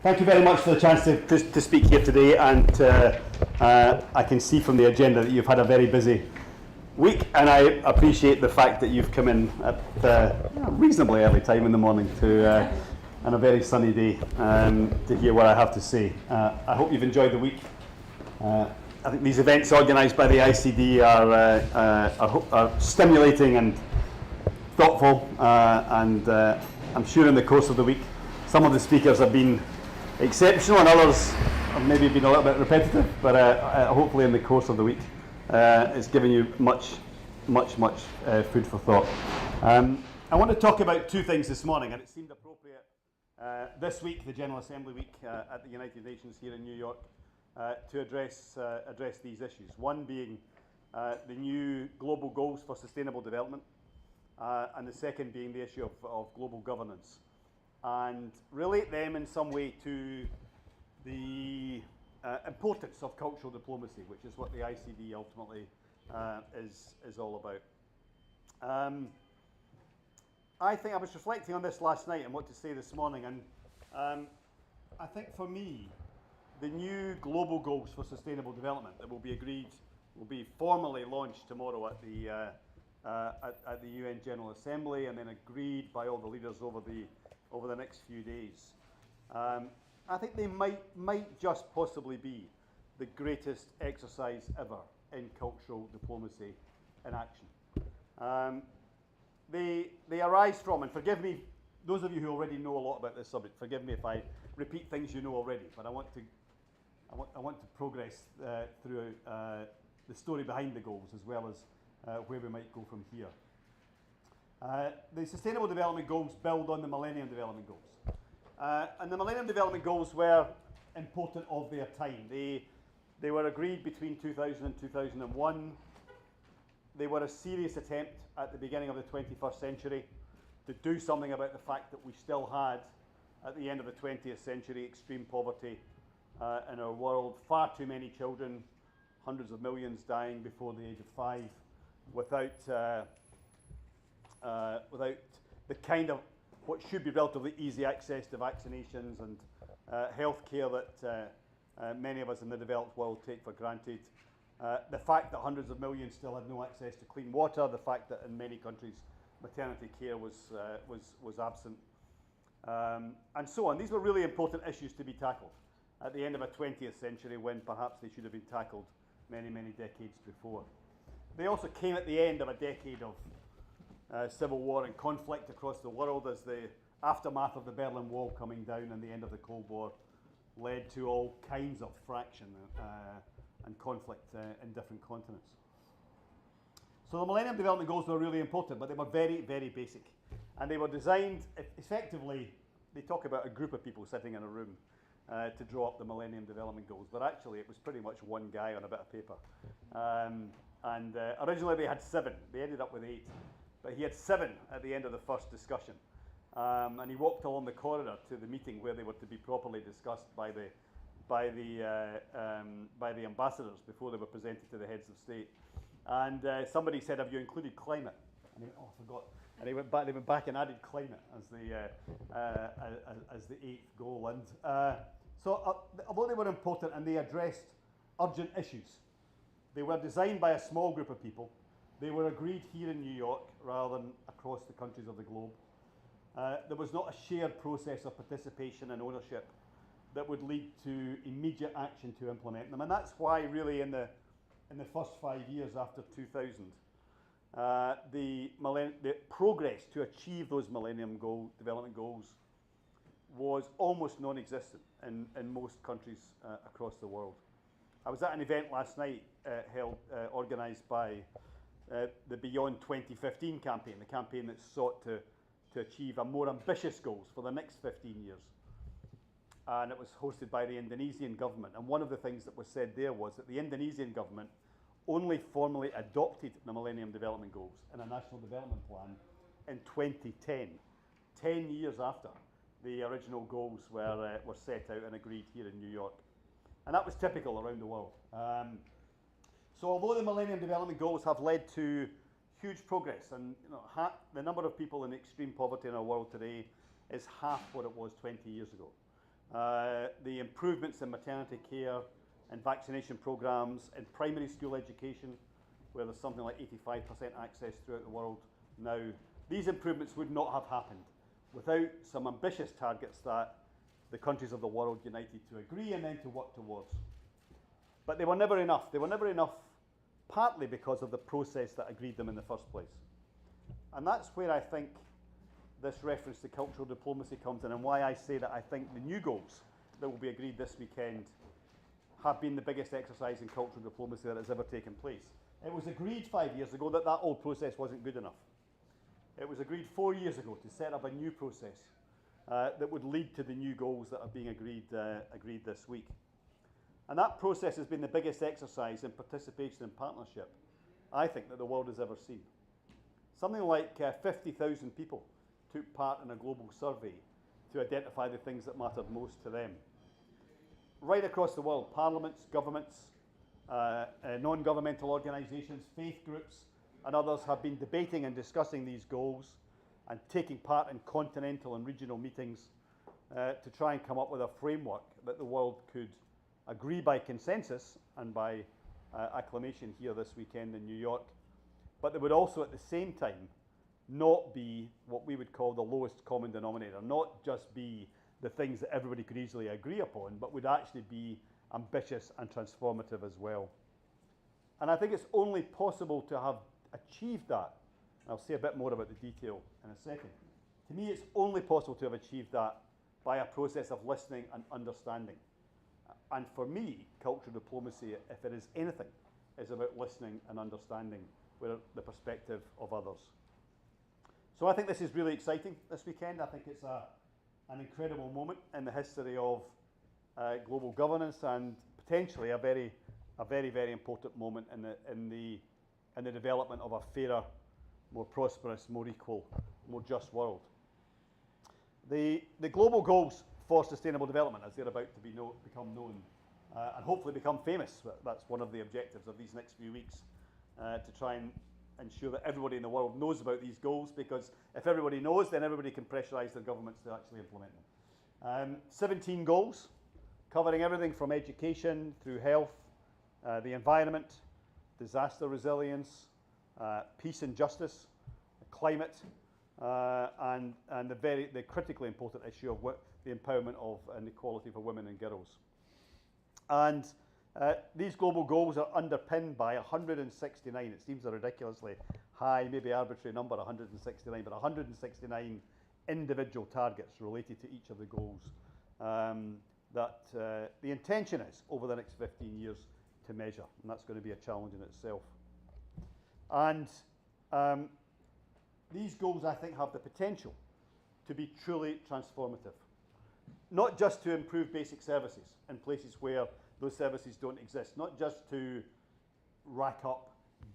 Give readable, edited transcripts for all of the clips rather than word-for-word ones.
Thank you very much for the chance to speak here today, and I can see from the agenda that you've had a very busy week, and I appreciate the fact that you've come in at a reasonably early time in the morning to on a very sunny day to hear what I have to say. I hope you've enjoyed the week. I think these events organised by the ICD are stimulating and thoughtful, and I'm sure in the course of the week some of the speakers have been exceptional and others have maybe been a little bit repetitive, but hopefully in the course of the week it's given you much food for thought. I want to talk about two things this morning, and it seemed appropriate this week, the General Assembly week at the United Nations here in New York, to address these issues. One being the new global goals for sustainable development, and the second being the issue of global governance, and relate them in some way to the importance of cultural diplomacy, which is what the ICD ultimately is all about. I think I was reflecting on this last night and what to say this morning, and I think for me, the new global goals for sustainable development that will be formally launched tomorrow at the UN General Assembly, and then agreed by all the leaders over the next few days. I think they might just possibly be the greatest exercise ever in cultural diplomacy in action. They arise from, and forgive me, those of you who already know a lot about this subject, forgive me if I repeat things you know already, but I want to progress through the story behind the goals, as well as where we might go from here. The Sustainable Development Goals build on the Millennium Development Goals. And the Millennium Development Goals were important of their time. They were agreed between 2000 and 2001. They were a serious attempt at the beginning of the 21st century to do something about the fact that we still had, at the end of the 20th century, extreme poverty in our world. Far too many children, hundreds of millions dying before the age of 5, without the kind of what should be relatively easy access to vaccinations and health care that many of us in the developed world take for granted. The fact that hundreds of millions still had no access to clean water, the fact that in many countries maternity care was absent, and so on. These were really important issues to be tackled at the end of a 20th century, when perhaps they should have been tackled many decades before. They also came at the end of a decade of civil war and conflict across the world, as the aftermath of the Berlin Wall coming down and the end of the Cold War led to all kinds of fraction and conflict in different continents. So the Millennium Development Goals were really important, but they were very basic. And they were designed, effectively, they talk about a group of people sitting in a room to draw up the Millennium Development Goals, but actually it was pretty much one guy on a bit of paper. And originally they had 7, they ended up with 8. But he had 7 at the end of the first discussion. And he walked along the corridor to the meeting where they were to be properly discussed by the ambassadors before they were presented to the heads of state. And somebody said, "Have you included climate?" And he went, "Oh, I forgot." And they went back and added climate as the 8th goal. And so although they were important and they addressed urgent issues, they were designed by a small group of people. They were agreed here in New York rather than across the countries of the globe. There was not a shared process of participation and ownership that would lead to immediate action to implement them. And that's why really in the first 5 years after 2000, the progress to achieve those Millennium Development Goals was almost non-existent in most countries across the world. I was at an event last night organised by the Beyond 2015 campaign, the campaign that sought to achieve a more ambitious goals for the next 15 years. And it was hosted by the Indonesian government. And one of the things that was said there was that the Indonesian government only formally adopted the Millennium Development Goals in a National Development Plan in 2010, 10 years after the original goals were set out and agreed here in New York. And that was typical around the world. So although the Millennium Development Goals have led to huge progress, and the number of people in extreme poverty in our world today is half what it was 20 years ago. the improvements in maternity care and vaccination programs in primary school education, where there's something like 85% access throughout the world now. These improvements would not have happened without some ambitious targets that the countries of the world united to agree and then to work towards. But they were never enough. They were never enough partly because of the process that agreed them in the first place. And that's where I think this reference to cultural diplomacy comes in, and why I say that I think the new goals that will be agreed this weekend have been the biggest exercise in cultural diplomacy that has ever taken place. It was agreed 5 years ago that that old process wasn't good enough. It was agreed 4 years ago to set up a new process that would lead to the new goals that are being agreed this week. And that process has been the biggest exercise in participation and partnership, I think, that the world has ever seen. Something like 50,000 people took part in a global survey to identify the things that mattered most to them. Right across the world, parliaments, governments, non-governmental organisations, faith groups and others have been debating and discussing these goals and taking part in continental and regional meetings to try and come up with a framework that the world could agree by consensus and by acclamation here this weekend in New York, but that would also at the same time not be what we would call the lowest common denominator, not just be the things that everybody could easily agree upon, but would actually be ambitious and transformative as well. And I think it's only possible to have achieved that. I'll say a bit more about the detail in a second. To me, it's only possible to have achieved that by a process of listening and understanding. And for me, cultural diplomacy, if it is anything, is about listening and understanding the perspective of others. So I think this is really exciting this weekend. I think it's an incredible moment in the history of global governance, and potentially a very, very important moment in the development of a fairer, more prosperous, more equal, more just world. The global goals for sustainable development, as they're about to become known and hopefully become famous, that's one of the objectives of these next few weeks, to try and ensure that everybody in the world knows about these goals, because if everybody knows, then everybody can pressurise their governments to actually implement them. 17 goals, covering everything from education through health, the environment, disaster resilience, peace and justice, climate, and the critically important issue of the empowerment of and equality for women and girls. And these global goals are underpinned by 169, it seems a ridiculously high, maybe arbitrary number, 169, but 169 individual targets related to each of the goals that the intention is over the next 15 years to measure, and that's going to be a challenge in itself. And these goals, I think, have the potential to be truly transformative. Not just to improve basic services in places where those services don't exist, not just to rack up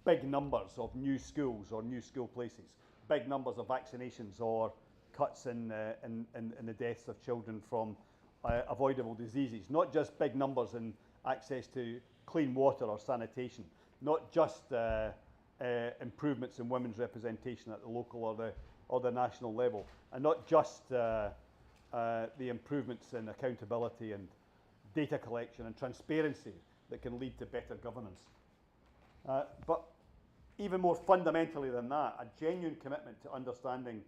big numbers of new schools or new school places, big numbers of vaccinations or cuts in the deaths of children from avoidable diseases, not just big numbers in access to clean water or sanitation, not just improvements in women's representation at the local or the national level, and not just the improvements in accountability and data collection and transparency that can lead to better governance. But even more fundamentally than that, a genuine commitment to understanding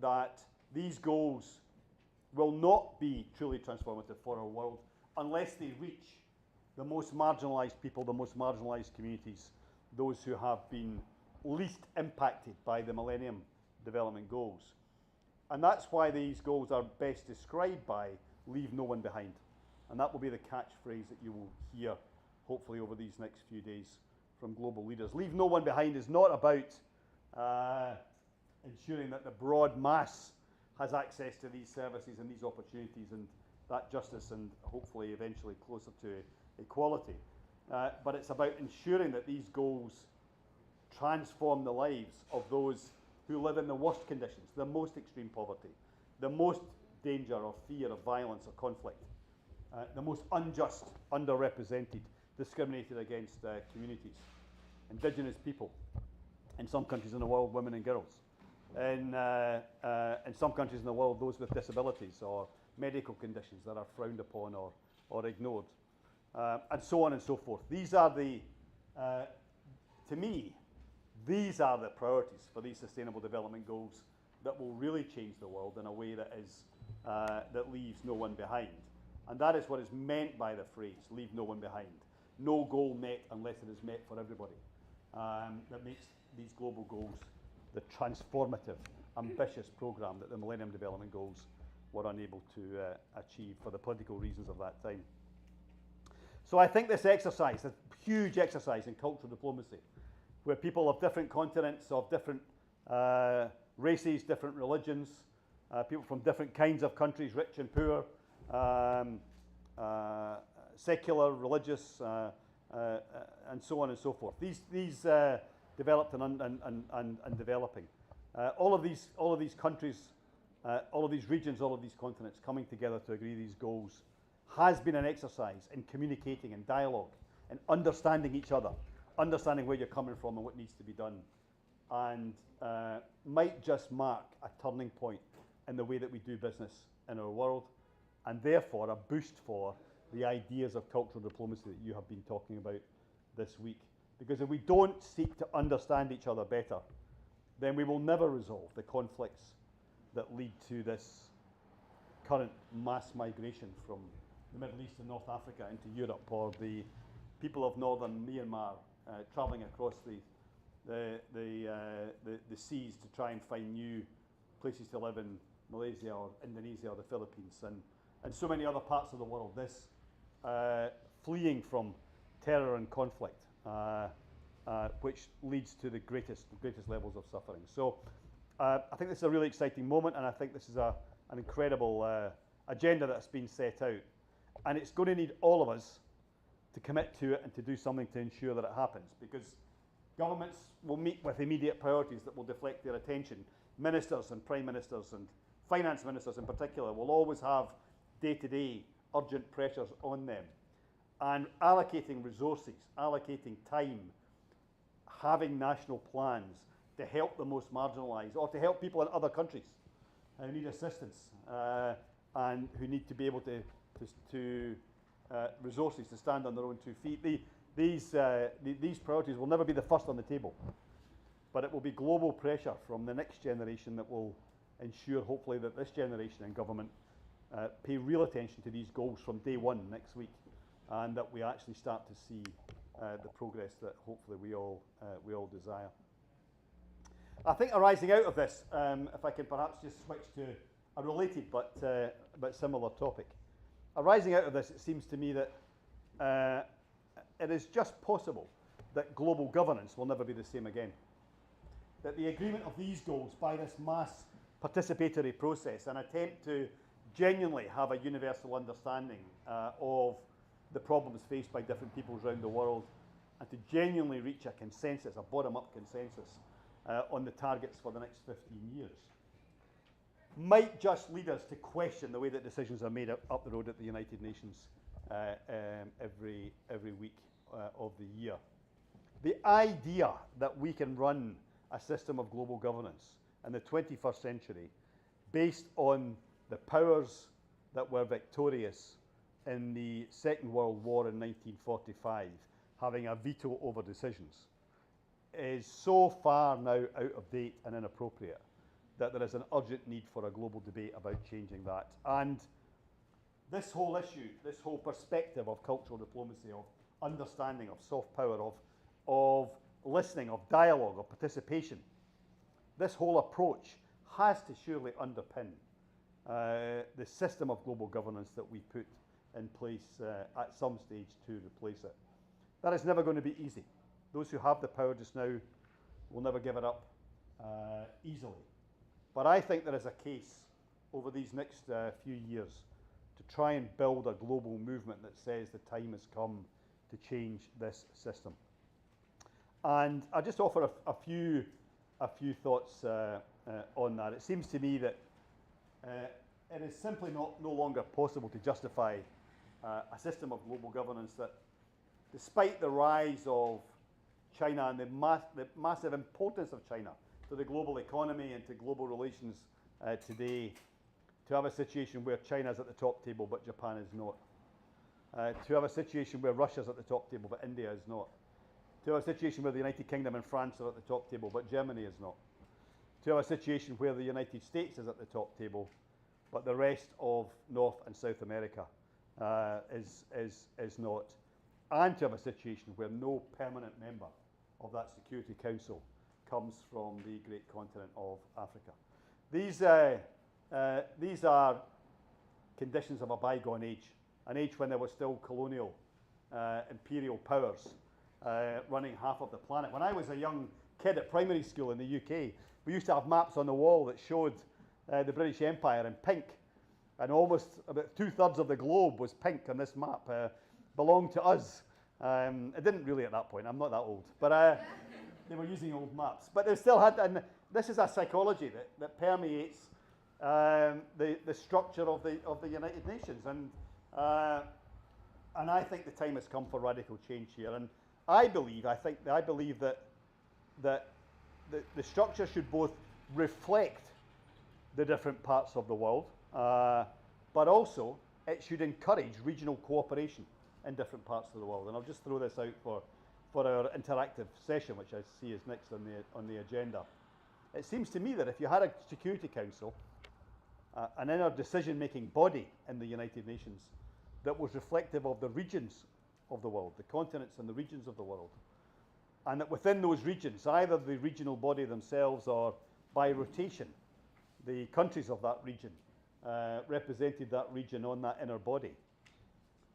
that these goals will not be truly transformative for our world unless they reach the most marginalised people, the most marginalised communities, those who have been least impacted by the Millennium Development Goals. And that's why these goals are best described by leave no one behind. And that will be the catchphrase that you will hear, hopefully, over these next few days from global leaders. Leave no one behind is not about ensuring that the broad mass has access to these services and these opportunities and that justice and hopefully eventually closer to equality. But it's about ensuring that these goals transform the lives of those who live in the worst conditions, the most extreme poverty, the most danger or fear of violence or conflict, the most unjust, underrepresented, discriminated against communities, indigenous people, in some countries in the world, women and girls, in some countries in the world, those with disabilities or medical conditions that are frowned upon or ignored, and so on and so forth. These are the, to me, these are the priorities for these Sustainable Development Goals that will really change the world in a way that is that leaves no one behind. And that is what is meant by the phrase, leave no one behind. No goal met unless it is met for everybody. That makes these global goals the transformative, ambitious programme that the Millennium Development Goals were unable to achieve for the political reasons of that time. So I think this exercise, a huge exercise in cultural diplomacy, where people of different continents, of different races, different religions, people from different kinds of countries, rich and poor, secular, religious, and so on and so forth. These developed and developing. All of these countries, all of these regions, all of these continents coming together to agree these goals has been an exercise in communicating and dialogue and understanding each other, understanding where you're coming from and what needs to be done, and might just mark a turning point in the way that we do business in our world, and therefore a boost for the ideas of cultural diplomacy that you have been talking about this week. Because if we don't seek to understand each other better, then we will never resolve the conflicts that lead to this current mass migration from the Middle East and North Africa into Europe, or the people of northern Myanmar travelling across the seas to try and find new places to live in Malaysia or Indonesia or the Philippines, and so many other parts of the world. This fleeing from terror and conflict, which leads to the greatest levels of suffering. So I think this is a really exciting moment, and I think this is an incredible agenda that's been set out. And it's going to need all of us to commit to it and to do something to ensure that it happens, because governments will meet with immediate priorities that will deflect their attention. Ministers and prime ministers and finance ministers in particular will always have day-to-day urgent pressures on them. And allocating resources, allocating time, having national plans to help the most marginalised, or to help people in other countries who need assistance and who need to be able to resources to stand on their own 2 feet. These priorities will never be the first on the table, but it will be global pressure from the next generation that will ensure, hopefully, that this generation in government pay real attention to these goals from day one next week, and that we actually start to see the progress that hopefully we all desire. I think arising out of this, if I can perhaps just switch to a related but similar topic. Arising out of this, it seems to me that it is just possible that global governance will never be the same again. That the agreement of these goals by this mass participatory process, an attempt to genuinely have a universal understanding of the problems faced by different peoples around the world, and to genuinely reach a consensus, a bottom-up consensus on the targets for the next 15 years, might just lead us to question the way that decisions are made up the road at the United Nations every week of the year. The idea that we can run a system of global governance in the 21st century based on the powers that were victorious in the Second World War in 1945 having a veto over decisions is so far now out of date and inappropriate that there is an urgent need for a global debate about changing that. And this whole issue, this whole perspective of cultural diplomacy, of understanding, of soft power, of listening, of dialogue, of participation, this whole approach has to surely underpin the system of global governance that we put in place at some stage to replace it. That is never going to be easy. Those who have the power just now will never give it up easily. But I think there is a case over these next few years to try and build a global movement that says the time has come to change this system. And I'll just offer a few thoughts on that. It seems to me that it is simply no longer possible to justify a system of global governance that, despite the rise of China and the massive importance of China to the global economy and to global relations today, to have a situation where China is at the top table but Japan is not, to have a situation where Russia is at the top table but India is not, to have a situation where the United Kingdom and France are at the top table but Germany is not, to have a situation where the United States is at the top table but the rest of North and South America is not, and to have a situation where no permanent member of that Security Council comes from the great continent of Africa. These are conditions of a bygone age, an age when there were still colonial imperial powers running half of the planet. When I was a young kid at primary school in the UK, we used to have maps on the wall that showed the British Empire in pink, and almost about 2/3 of the globe was pink on this map, belonged to us. It didn't really at that point, I'm not that old, but they were using old maps. But they still had, and this is a psychology that permeates the structure of the United Nations, and I think the time has come for radical change here. And I believe that the structure should both reflect the different parts of the world, but also it should encourage regional cooperation in different parts of the world. And I'll just throw this out for our interactive session, which I see is next on the agenda. It seems to me that if you had a Security Council, an inner decision-making body in the United Nations that was reflective of the regions of the world, the continents and the regions of the world, and that within those regions, either the regional body themselves or by rotation, the countries of that region represented that region on that inner body,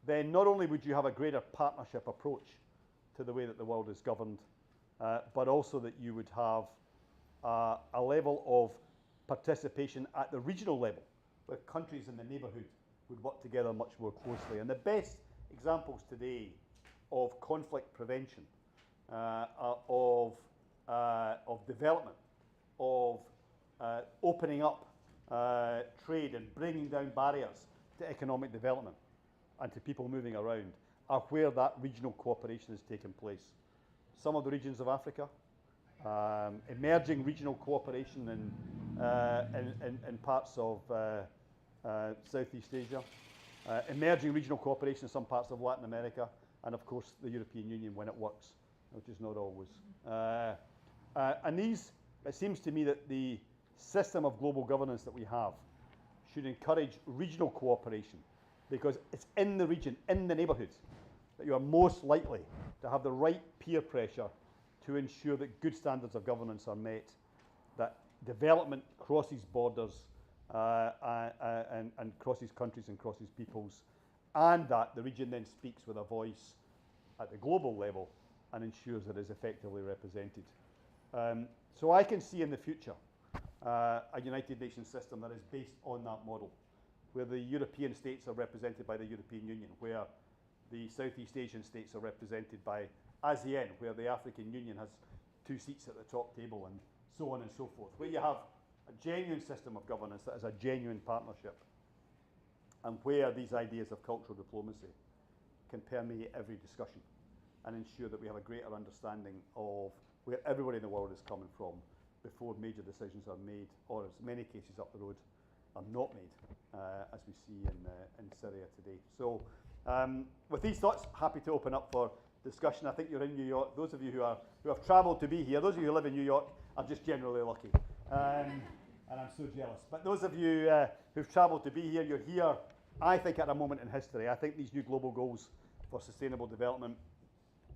then not only would you have a greater partnership approach to the way that the world is governed, but also that you would have a level of participation at the regional level, where countries in the neighbourhood would work together much more closely. And the best examples today of conflict prevention, of development, of opening up trade and bringing down barriers to economic development and to people moving around, are where that regional cooperation has taken place. Some of the regions of Africa, emerging regional cooperation in parts of Southeast Asia, emerging regional cooperation in some parts of Latin America, and of course the European Union when it works, which is not always. And these, it seems to me that the system of global governance that we have should encourage regional cooperation, because it's in the region, in the neighbourhood, that you are most likely to have the right peer pressure to ensure that good standards of governance are met, that development crosses borders and crosses countries and crosses peoples, and that the region then speaks with a voice at the global level and ensures that it is effectively represented. So I can see in the future a United Nations system that is based on that model, where the European states are represented by the European Union, where the Southeast Asian states are represented by ASEAN, where the African Union has 2 seats at the top table, and so on and so forth, where you have a genuine system of governance that is a genuine partnership, and where these ideas of cultural diplomacy can permeate every discussion and ensure that we have a greater understanding of where everybody in the world is coming from before major decisions are made, or in many cases up the road, are not made, as we see in Syria today. So with these thoughts, happy to open up for discussion. I think you're in New York. Those of you who have travelled to be here, those of you who live in New York are just generally lucky. And I'm so jealous. But those of you who've travelled to be here, you're here, I think, at a moment in history. I think these new global goals for sustainable development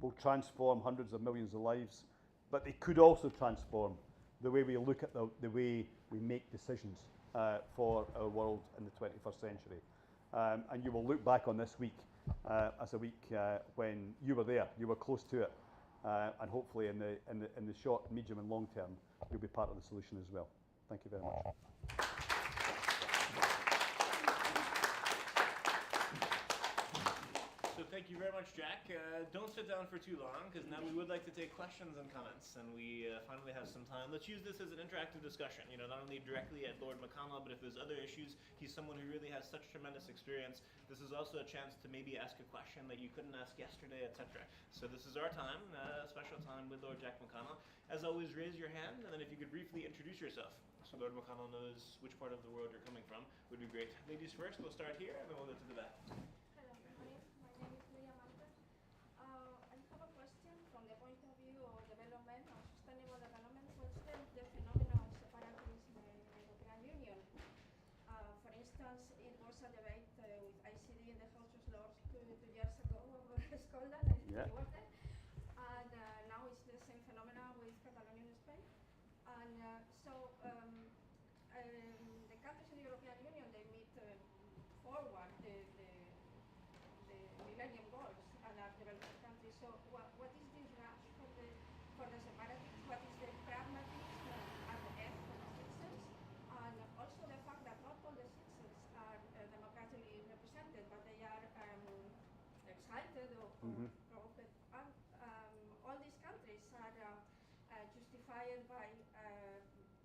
will transform hundreds of millions of lives, but they could also transform the way we look at the way we make decisions for our world in the 21st century. And you will look back on this week as a week when you were there, you were close to it, and hopefully in the short, medium and long term, you'll be part of the solution as well. Thank you very much. So thank you very much. much, Jack. Don't sit down for too long, because now we would like to take questions and comments, and we finally have some time. Let's use this as an interactive discussion, you know, not only directly at Lord McConnell, but if there's other issues, he's someone who really has such tremendous experience. This is also a chance to maybe ask a question that you couldn't ask yesterday, etc. So this is our time, a special time with Lord Jack McConnell. As always, raise your hand, and then if you could briefly introduce yourself, so Lord McConnell knows which part of the world you're coming from, would be great. Ladies first, we'll start here, and then we'll go to the back. Hello, my name is Maria Marta. I have a question from the point of view of development, of sustainable development. What's the phenomenon of separatism in the European Union? For instance, it was a debate with ICD in the House of Lords two years ago over Scotland, I think you were there. And now it's the same phenomenon with Catalonia in Spain. And the countries in the European Union, they meet forward the Millennium Goals and are developing countries. So what is this rush for the separatists? What is the pragmatism at the end for the citizens? And also the fact that not all the citizens are democratically represented, but they are excited or provoked. And all these countries are justified by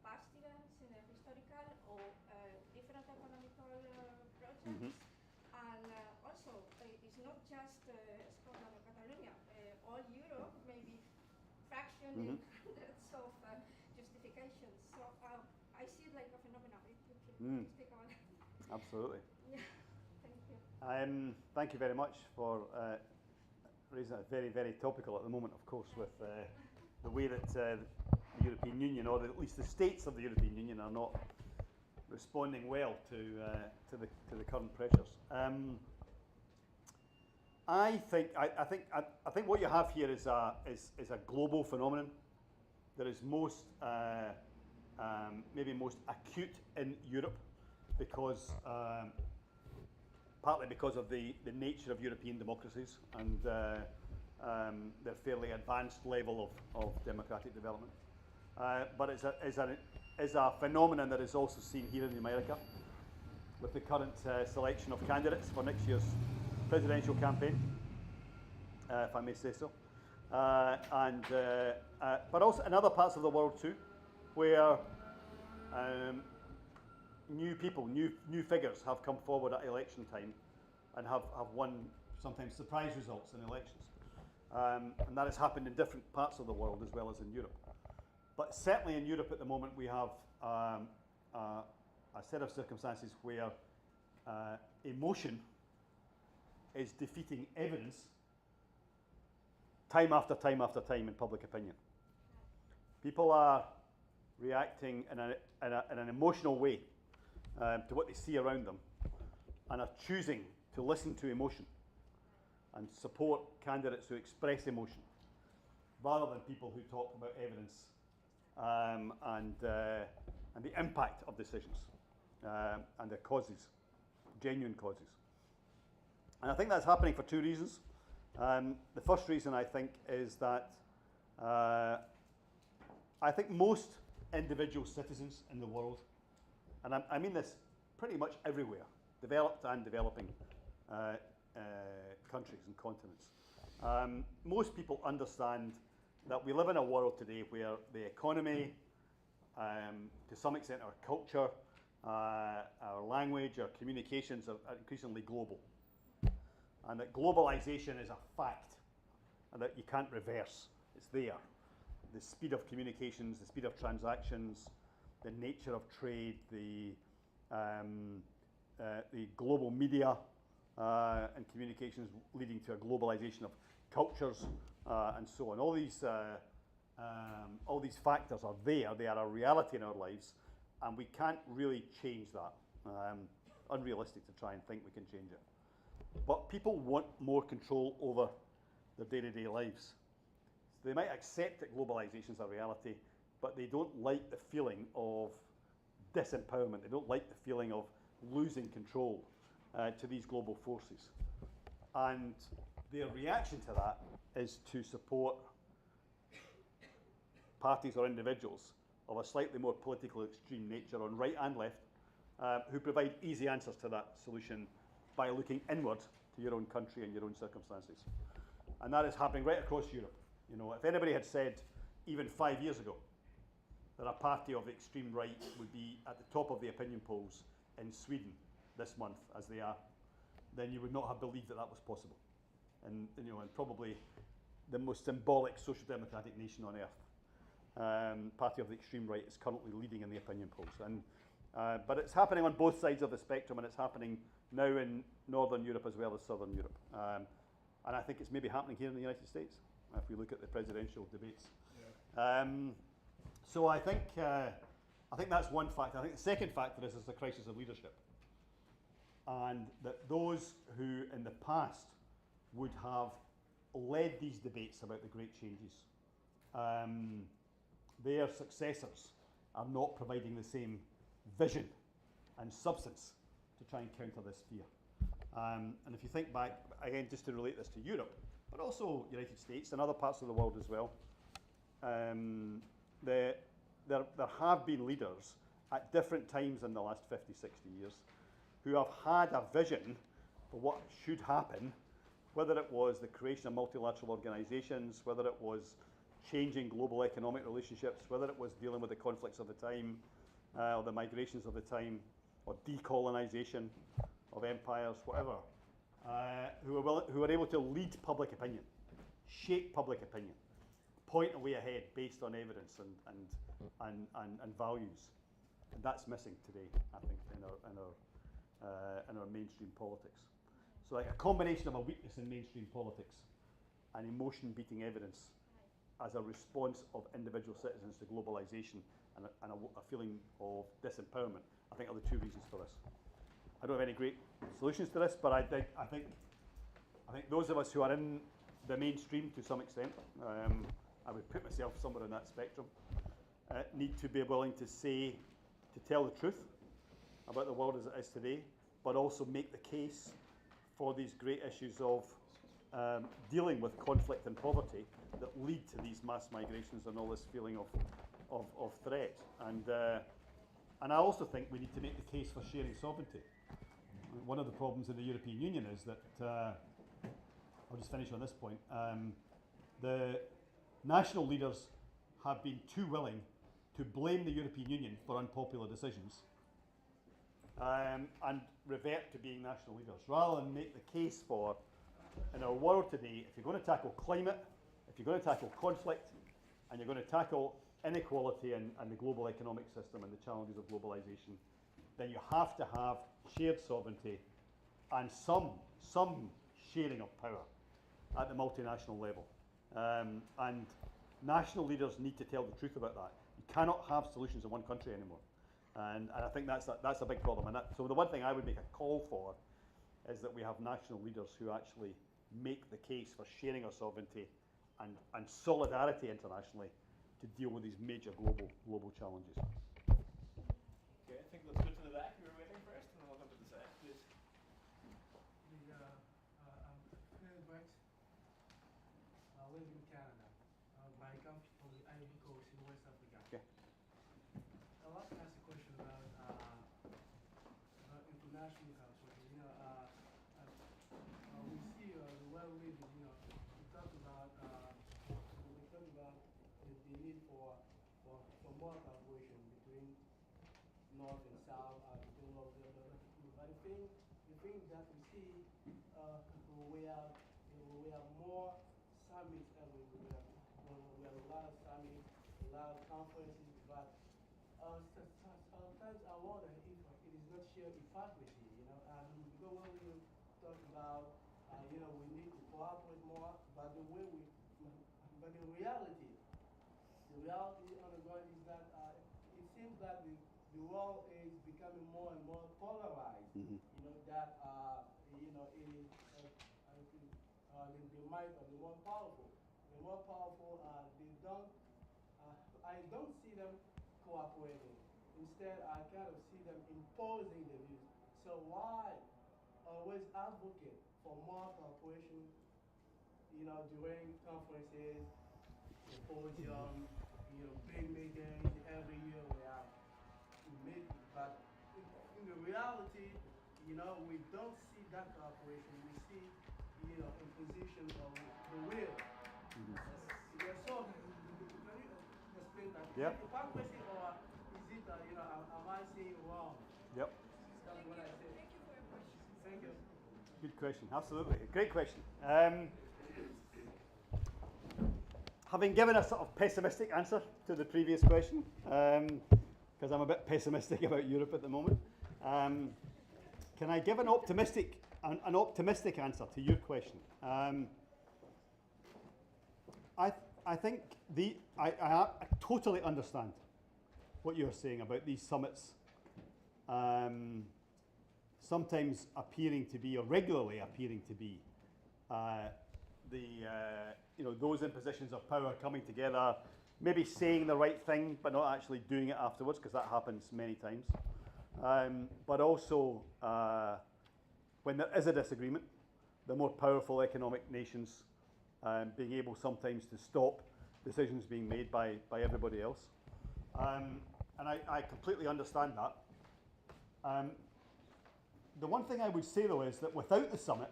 past events in a historical or different economical projects. And also, it's not just Scotland or Catalonia. All Europe may be fractioned in hundreds of justifications. So I see it like a phenomenon. Please speak about it. Absolutely. Yeah. Thank you. Thank you very much for raising that. Very, very topical at the moment, of course, with the way that the European Union, or at least the states of the European Union, are not responding well to the current pressures. I think what you have here is a global phenomenon that is maybe most acute in Europe, because partly because of the nature of European democracies and their fairly advanced level of democratic development. But it's a phenomenon that is also seen here in America with the current selection of candidates for next year's presidential campaign, if I may say so. But also in other parts of the world too, where new people, new figures have come forward at election time and have won sometimes surprise results in elections. And that has happened in different parts of the world as well as in Europe. But certainly in Europe at the moment we have a set of circumstances where emotion is defeating evidence time after time after time in public opinion. People are reacting in an emotional way to what they see around them, and are choosing to listen to emotion and support candidates who express emotion, rather than people who talk about evidence and the impact of decisions and their causes, genuine causes. And I think that's happening for two reasons. The first reason, I think, is that I think most individual citizens in the world, and I mean this pretty much everywhere, developed and developing countries and continents, most people understand that we live in a world today where the economy, to some extent our culture, our language, our communications are increasingly global. And that globalization is a fact, and that you can't reverse. It's there. The speed of communications, the speed of transactions, the nature of trade, the global media and communications leading to a globalization of cultures and so on. All these factors are there. They are a reality in our lives, and we can't really change that. Unrealistic to try and think we can change it. But people want more control over their day-to-day lives. So they might accept that globalization is a reality, but they don't like the feeling of disempowerment. They don't like the feeling of losing control to these global forces. And their reaction to that is to support parties or individuals of a slightly more politically extreme nature on right and left, who provide easy answers to that solution by looking inward to your own country and your own circumstances. And that is happening right across Europe. You know, if anybody had said even 5 years ago that a party of the extreme right would be at the top of the opinion polls in Sweden this month, as they are, then you would not have believed that that was possible. And you know, and probably the most symbolic social democratic nation on earth, party of the extreme right, is currently leading in the opinion polls. And but it's happening on both sides of the spectrum, and it's happening now in Northern Europe as well as Southern Europe. And I think it's maybe happening here in the United States, if we look at the presidential debates. Yeah. So I think that's one factor. I think the second factor is the crisis of leadership. And that those who in the past would have led these debates about the great changes, their successors are not providing the same vision and substance to try and counter this fear. And if you think back, again, just to relate this to Europe, but also United States and other parts of the world as well, there have been leaders at different times in the last 50, 60 years who have had a vision for what should happen, whether it was the creation of multilateral organizations, whether it was changing global economic relationships, whether it was dealing with the conflicts of the time, or the migrations of the time, or decolonization of empires, whatever, who were able to lead public opinion, shape public opinion, point a way ahead based on evidence and values. And that's missing today, I think, in our mainstream politics. So like a combination of a weakness in mainstream politics and emotion-beating evidence as a response of individual citizens to globalization and a feeling of disempowerment, I think are the two reasons for this. I don't have any great solutions to this, but I think those of us who are in the mainstream to some extent, I would put myself somewhere in that spectrum, need to be willing to tell the truth about the world as it is today, but also make the case for these great issues of dealing with conflict and poverty that lead to these mass migrations and all this feeling of threat. And I also think we need to make the case for sharing sovereignty. One of the problems in the European Union is that, I'll just finish on this point, the national leaders have been too willing to blame the European Union for unpopular decisions and revert to being national leaders, rather than make the case for, in our world today, if you're going to tackle climate, if you're going to tackle conflict, and you're going to tackle inequality and the global economic system and the challenges of globalization, then you have to have shared sovereignty and some sharing of power at the multinational level. And national leaders need to tell the truth about that. You cannot have solutions in one country anymore. And I think that's a big problem. So the one thing I would make a call for is that we have national leaders who actually make the case for sharing our sovereignty and solidarity internationally to deal with these major global challenges. Okay, I think let's go to the back. You were waiting first, and then we'll come to the side, please. I'm Fred White. I live in Canada. I come from the Ivory Coast in West Africa. Okay. I'd like to ask a question about international culture. We see the world leaders. We talk about the need for more collaboration between North and South, between all the other people. But the thing that we see, we have more summits every year. We have a lot of summits, a lot of conferences, but sometimes I wonder if it is not sheer hypocrisy, because when we talk about, we need to cooperate more, but the reality on the ground is that it seems that the world is becoming more and more polarized. Mm-hmm. That it is the might of the more powerful. The more powerful, I don't see them cooperating. Instead, I kind of see them imposing their views. So why always advocate for more cooperation, during conferences, Symposium, big meetings, every year we have meetings, but in the reality, we don't see that cooperation, we see, imposition of the will. Yeah, so, can you explain that? Yeah. Is it hypocrisy or is it, am I saying wrong? Yep. That's what I said. Thank you for your question. Thank you. Good question. Absolutely. Great question. Having given a sort of pessimistic answer to the previous question, because I'm a bit pessimistic about Europe at the moment, can I give an optimistic answer to your question? I think I totally understand what you're saying about these summits sometimes appearing to be, or regularly appearing to be, those in positions of power coming together, maybe saying the right thing, but not actually doing it afterwards, because that happens many times. But also, when there is a disagreement, the more powerful economic nations being able sometimes to stop decisions being made by everybody else. And I completely understand that. The one thing I would say, though, is that without the summit,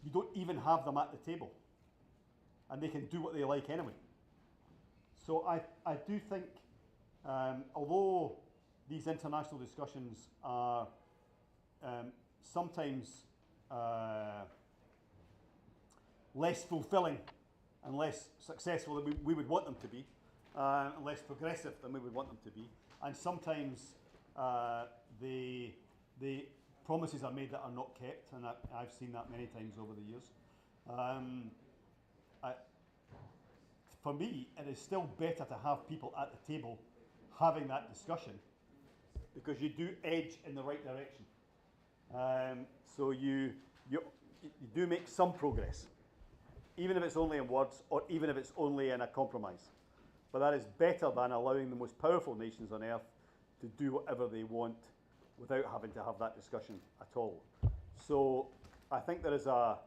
you don't even have them at the table. And they can do what they like anyway. So I do think, although these international discussions are sometimes less fulfilling and less successful than we would want them to be, and less progressive than we would want them to be, and sometimes the promises are made that are not kept, and I've seen that many times over the years. For me, it is still better to have people at the table having that discussion, because you do edge in the right direction. So you do make some progress, even if it's only in words, or even if it's only in a compromise. But that is better than allowing the most powerful nations on earth to do whatever they want without having to have that discussion at all. So I think there is a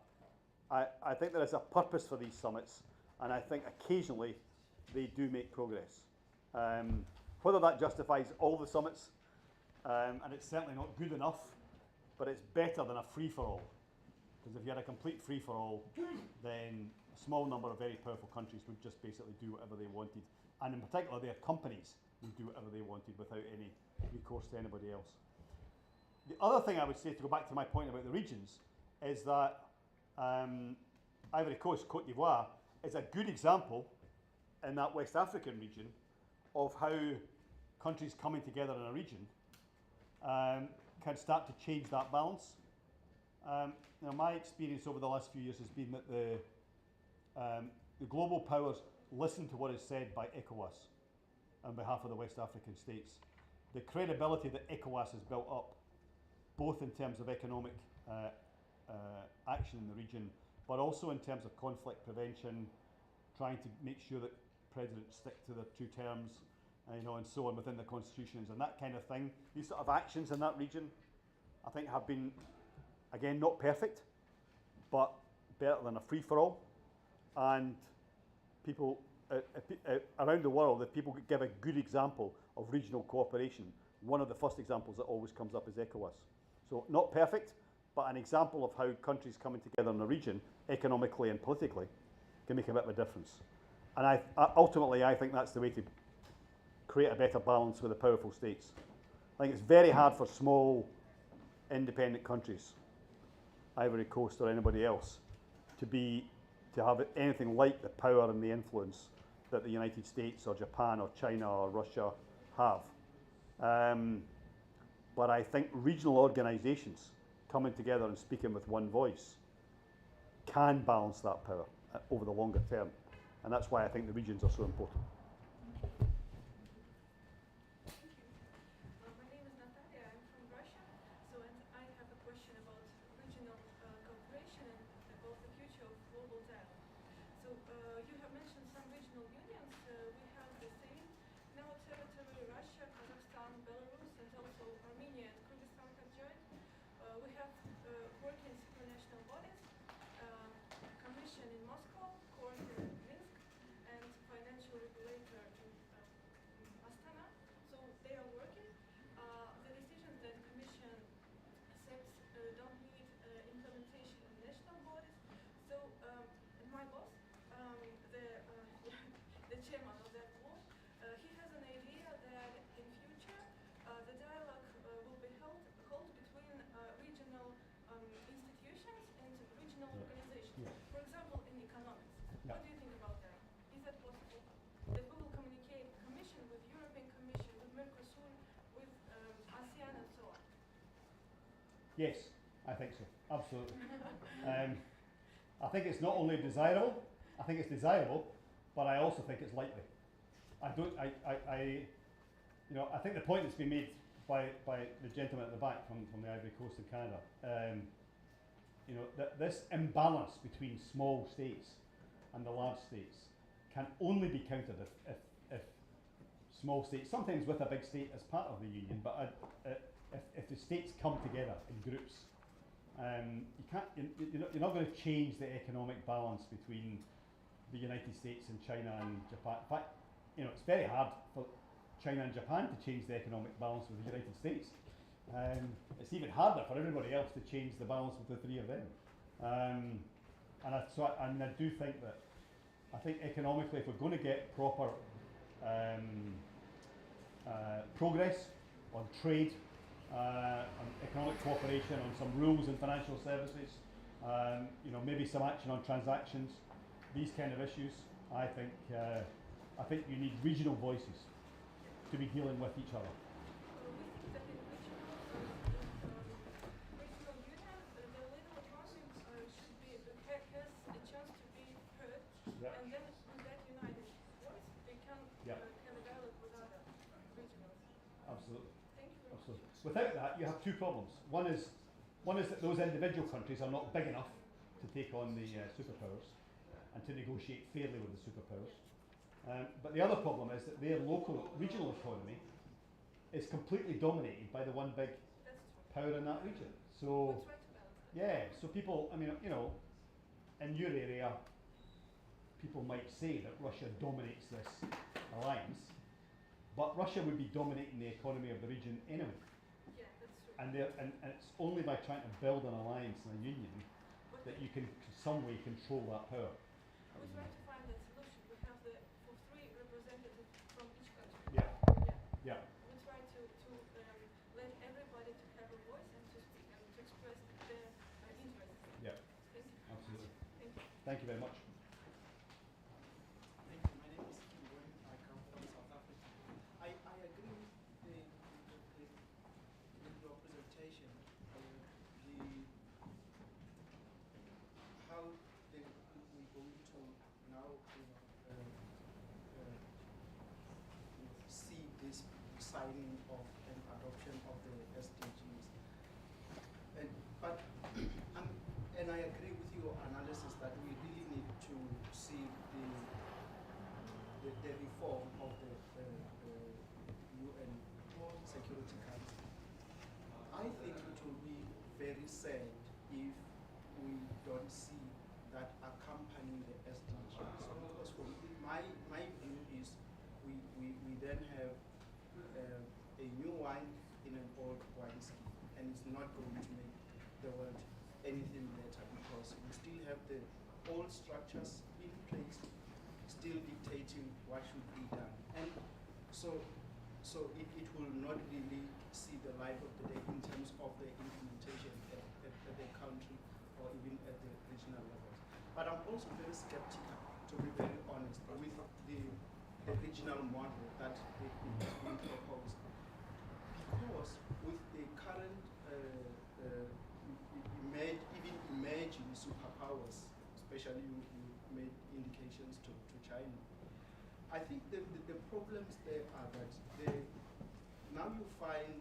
purpose for these summits, and I think occasionally they do make progress. Whether that justifies all the summits, and it's certainly not good enough, but it's better than a free-for-all. Because if you had a complete free-for-all, then a small number of very powerful countries would just basically do whatever they wanted. And in particular, their companies would do whatever they wanted without any recourse to anybody else. The other thing I would say, to go back to my point about the regions, is that Ivory Coast, Cote d'Ivoire, is a good example in that West African region of how countries coming together in a region can start to change that balance. My experience over the last few years has been that the global powers listen to what is said by ECOWAS on behalf of the West African states. The credibility that ECOWAS has built up, both in terms of economic action in the region, but also in terms of conflict prevention, trying to make sure that presidents stick to their 2 terms, and so on within the constitutions and that kind of thing. These sort of actions in that region, I think, have been, again, not perfect, but better than a free-for-all. And people around the world, if people give a good example of regional cooperation, one of the first examples that always comes up is ECOWAS. So not perfect, but an example of how countries coming together in a region, economically and politically, can make a bit of a difference. And ultimately, I think that's the way to create a better balance with the powerful states. I think it's very hard for small, independent countries, Ivory Coast or anybody else, to have anything like the power and the influence that the United States or Japan or China or Russia have. But I think regional organisations coming together and speaking with one voice can balance that power over the longer term. And that's why I think the regions are so important. My name is Natalia, I'm from Russia, and I have a question about regional cooperation and about the future of global dialogue. So you have mentioned some regional unions. We have the same in our territory: Russia, Kazakhstan, Belarus, and also Armenia and Kyrgyzstan have joined. We have working supranational bodies, Commission in Moscow, Court in Minsk, and financial regulator in Astana. So they are working. The decisions that Commission accepts don't Yes, I think so. Absolutely. I think it's not only desirable. I think it's desirable, but I also think it's likely. I don't. You know, I think the point that's been made by the gentleman at the back from the Ivory Coast of Canada. You know, that this imbalance between small states and the large states can only be countered if small states, sometimes with a big state as part of the union, but if the states come together in groups, you can't. You're not going to change the economic balance between the United States and China and Japan. In fact, you know, it's very hard for China and Japan to change the economic balance with the United States. It's even harder for everybody else to change the balance with the three of them. And I do think that, I think economically, if we're going to get proper progress on trade, on economic cooperation, on some rules in financial services, you know, maybe some action on transactions, these kind of issues, I think you need regional voices to be dealing with each other. We think that in regional union, the little countries should be has a chance to be heard, Yeah. and then with that united voice, they can Yeah. have a dialogue with other regionals. Absolutely. Thank you very much. Absolutely. Without that, you have two problems. One is that those individual countries are not big enough to take on the superpowers and to negotiate fairly with the superpowers. But the other problem is that their local, regional economy is completely dominated by the one big That's true. power in that region. So, We'll try to balance that. yeah, so people, I mean, you know, in your area, people might say that Russia dominates this alliance, but Russia would be dominating the economy of the region anyway. Yeah, that's true. And it's only by trying to build an alliance and a union But that you can some way control that power. we try to find that solution. We have for three representatives from each country. Yeah, Yeah. yeah, We try to let everybody to have a voice and to speak and to express their interests. yeah, Thank you. absolutely. Thank you. Thank you very much. Thank you. My name is Kim Gordon. I come from South Africa. I agree with your presentation. How we're going to now see this signing of and adoption of the SDGs. And I agree with your analysis that we really need to see the reform of the UN Security Council. I think it will be very sad if we don't see that accompanying the SDGs. Because for my view is we then have a new wine in an old wine skin, and it's not going to make the world anything better because we still have the old structures in place, still dictating what should be done. And so it will not really see the light of the day in terms of the implementation at the country or even at the regional levels. But I'm also very skeptical, to be very honest, with the regional model that is being proposed. Because with the current even emerging superpowers, especially you made indications to China, I think the problems there are that now you find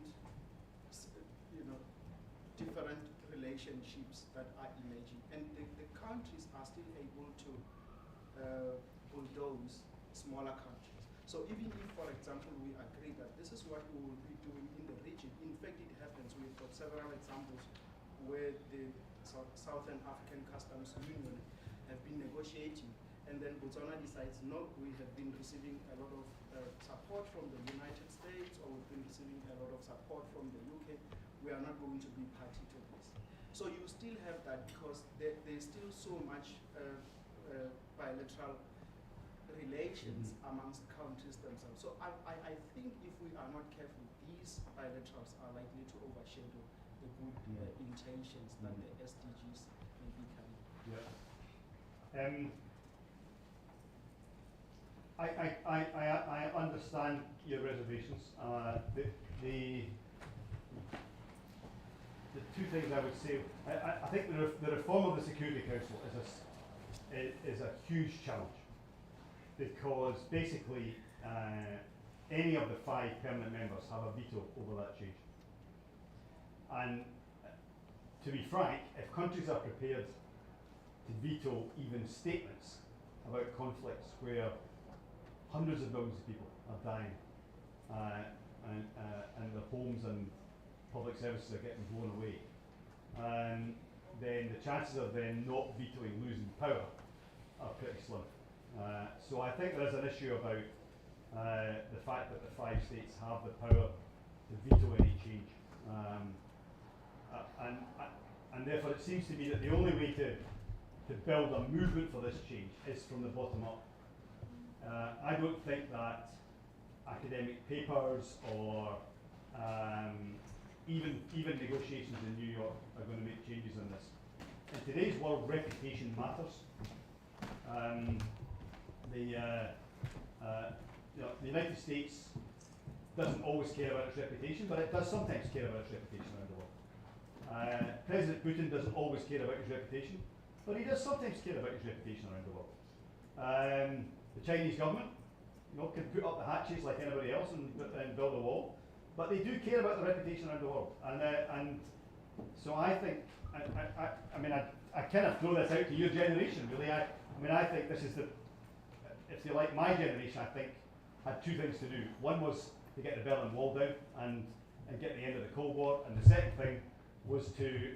different relationships that are emerging, and the countries are still able to bulldoze smaller countries. So even if, for example, we agree that this is what we will be doing in the region, in fact it happens. We've got several examples where the Southern African Customs Union have been negotiating, and then Botswana decides, no, we have been receiving a lot of support from the United States, or we've been receiving a lot of support from the UK, we are not going to be party to this. So you still have that because there's still so much bilateral relations amongst countries themselves. So I think if we are not careful, these bilaterals are likely to overshadow the good intentions that the SDGs may be carrying. Yeah. I understand your reservations. The two things I would say. I think the reform of the Security Council is a huge challenge, because basically any of the 5 permanent members have a veto over that change. And to be frank, if countries are prepared to veto even statements about conflicts where hundreds of millions of people are dying and their homes and public services are getting blown away, then the chances of them not vetoing losing power are pretty slim. So I think there is an issue about the fact that the 5 states have the power to veto any change. And therefore it seems to me that the only way to build a movement for this change is from the bottom up. I don't think that academic papers or even negotiations in New York are going to make changes on this. In today's world, reputation matters. The United States doesn't always care about its reputation, but it does sometimes care about its reputation around the world. President Putin doesn't always care about his reputation, but he does sometimes care about his reputation around the world. The Chinese government, can put up the hatches like anybody else and build a wall, but they do care about the reputation around the world. And so I think, I kind of throw this out to your generation, really. I think this is if you like, my generation, I think, had 2 things to do. One was to get the Berlin Wall down and get the end of the Cold War, and the second thing was to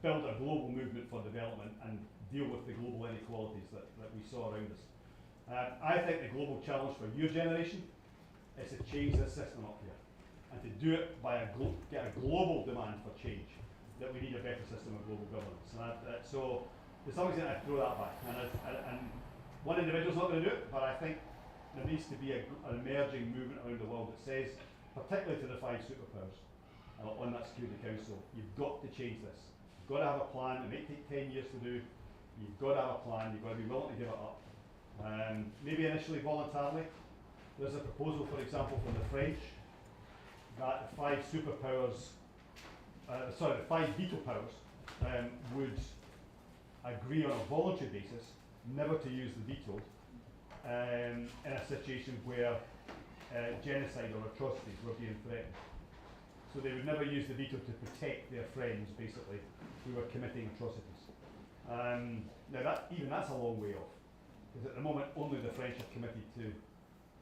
build a global movement for development and deal with the global inequalities that we saw around us. I think the global challenge for your generation is to change this system up here, and to do it by get a global demand for change, that we need a better system of global governance. And so to some extent I throw that back, and one individual's not going to do it, but I think there needs to be an emerging movement around the world that says, particularly to the 5 superpowers on that Security Council, you've got to change this. You've got to have a plan. It may take 10 years to do. You've got to have a plan. You've got to be willing to give it up. Maybe initially voluntarily. There's a proposal, for example, from the French that the 5 superpowers, the 5 veto powers would agree on a voluntary basis never to use the veto in a situation where genocide or atrocities were being threatened. So they would never use the veto to protect their friends, basically, who were committing atrocities. Now that's a long way off, because at the moment only the French are committed to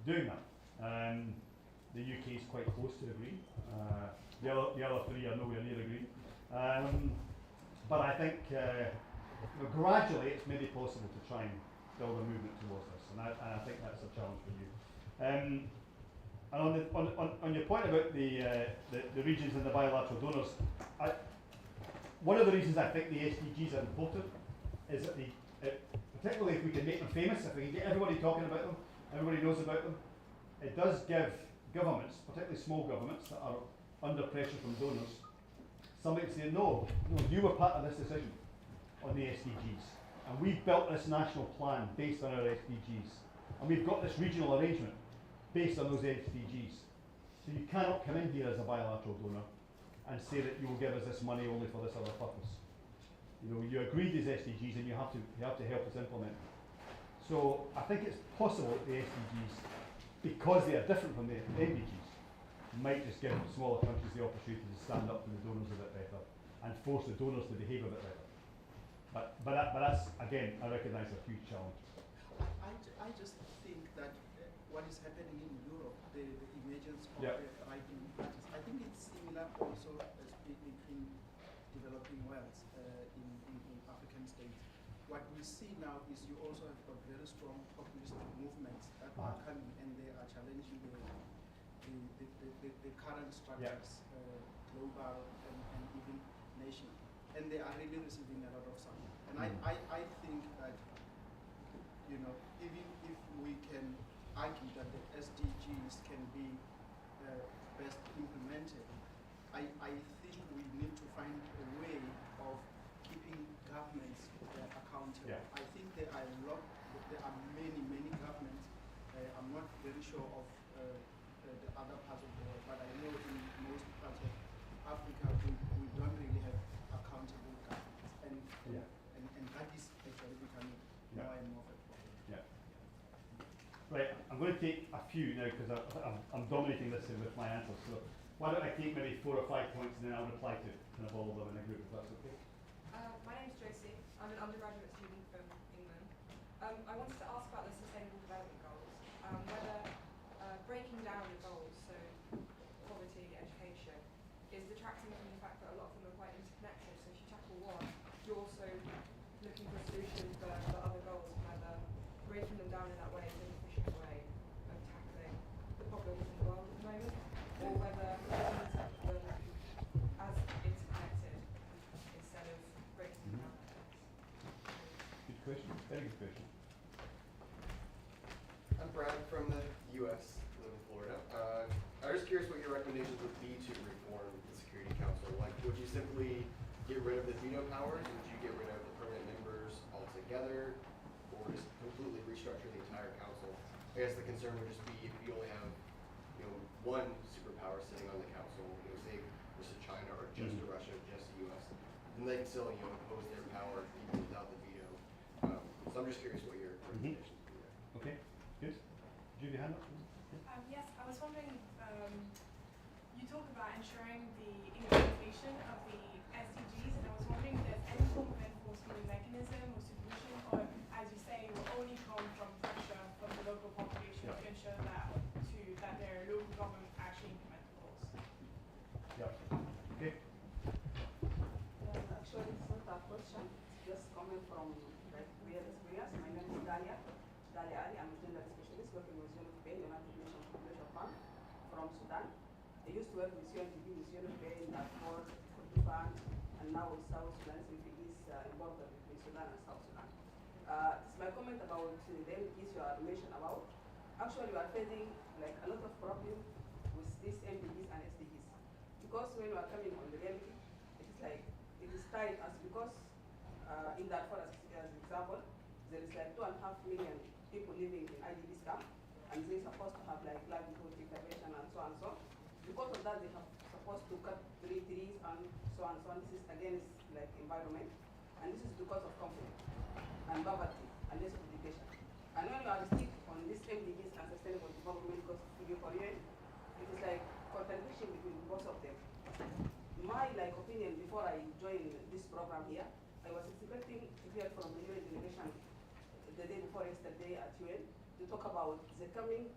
doing that. The UK is quite close to agreeing. The other 3 are nowhere near agreeing. But I think gradually it's maybe possible to try and build a movement towards this, and I think that's a challenge for you. And on your point about the regions and the bilateral donors, one of the reasons I think the SDGs are important is that particularly if we can make them famous, if we can get everybody talking about them, everybody knows about them, it does give governments, particularly small governments that are under pressure from donors, something to say, no, you were part of this decision on the SDGs, and we've built this national plan based on our SDGs, and we've got this regional arrangement based on those SDGs. So you cannot come in here as a bilateral donor and say that you will give us this money only for this other purpose. You agreed these SDGs, and you have to help us implement them. So I think it's possible that the SDGs, because they are different from the MDGs, might just give smaller countries the opportunity to stand up to the donors a bit better and force the donors to behave a bit better. But that's, again, I recognise a huge challenge. I just think that what is happening in Europe, the emergence of Yep. the right-wing parties, I think it's similar also between developing worlds in African states. What we see now is you also have got very strong populist movements that are coming, and they are challenging the current structures, global and even national. And they are really receiving a lot of support. And I think that, even if we can argue that the SDGs can be best implemented, I think we need to find a way of keeping governments accountable. Yeah. I think there are many governments. I'm not very sure of the other parts of the world, but I know in most parts of Africa we don't going to take a few now because I'm dominating this with my answers. So why don't I take maybe 4 or 5 points and then I'll reply to kind of all of them in a group, if that's okay. My name's Josie. I'm an undergraduate student from England. I wanted to ask about the Sustainable Development Goals, whether breaking down the goals, so poverty, education, is detracting from the fact that a lot of them are quite interconnected. So if you tackle one, you're also looking for a solution for other goals, whether breaking them down in that way is an efficient way of tackling the problems in the world at the moment, or whether you need to tackle them as interconnected instead of breaking them down like this. Good question. Very good question. I'm Brad from the U.S. I live in Florida. I was curious what your recommendations would be to reform the Security Council. Like, would you simply get rid of the veto powers? Would you get rid of the permanent members altogether, or just completely restructure the entire council? I guess the concern would just be if you only have, one superpower sitting on the council, say versus China or just to Russia, just the U.S., then they can still, impose their power even without the veto. So I'm just curious what your recommendations would be there. Okay, good. Judy, hand up. Yes, I was wondering, you talk about ensuring the implementation of the SDGs, and I was wondering if there's any form of enforcement mechanism or supervision, or as you say, it will only come from pressure from the local population to ensure that their local government actually implement the goals. Yeah. Okay. Actually, it's not a question. It's just coming from real experience. My name is Dalia Ali. I'm a gender specialist working with UNFPA, United Nations Population Fund, from Sudan. I used to work with UNDP, with UNFPA in Darfur, Kurdistan, and now with South Sudan, since it is involved between Sudan and South Sudan. It's my comment about the MPs you are mentioned about. Actually, we are facing a lot of problems with these MPs and SDGs. Because when we are coming on the reality, it is tied us because in Darfur, as an example, there is 2.5 million people living in IDPs camp, and they're supposed to have livelihood intervention and so on and so on. Because of that, they have supposed to cut trees and so on and so on. This is against environment, and this is because of conflict and poverty and less education. And when we are stick on this MDGs and sustainable development, because to be Korean, it is contradiction between both of them. My opinion before I joined this program here, I was expecting to hear from the UN delegation the day before yesterday at UN to talk about the coming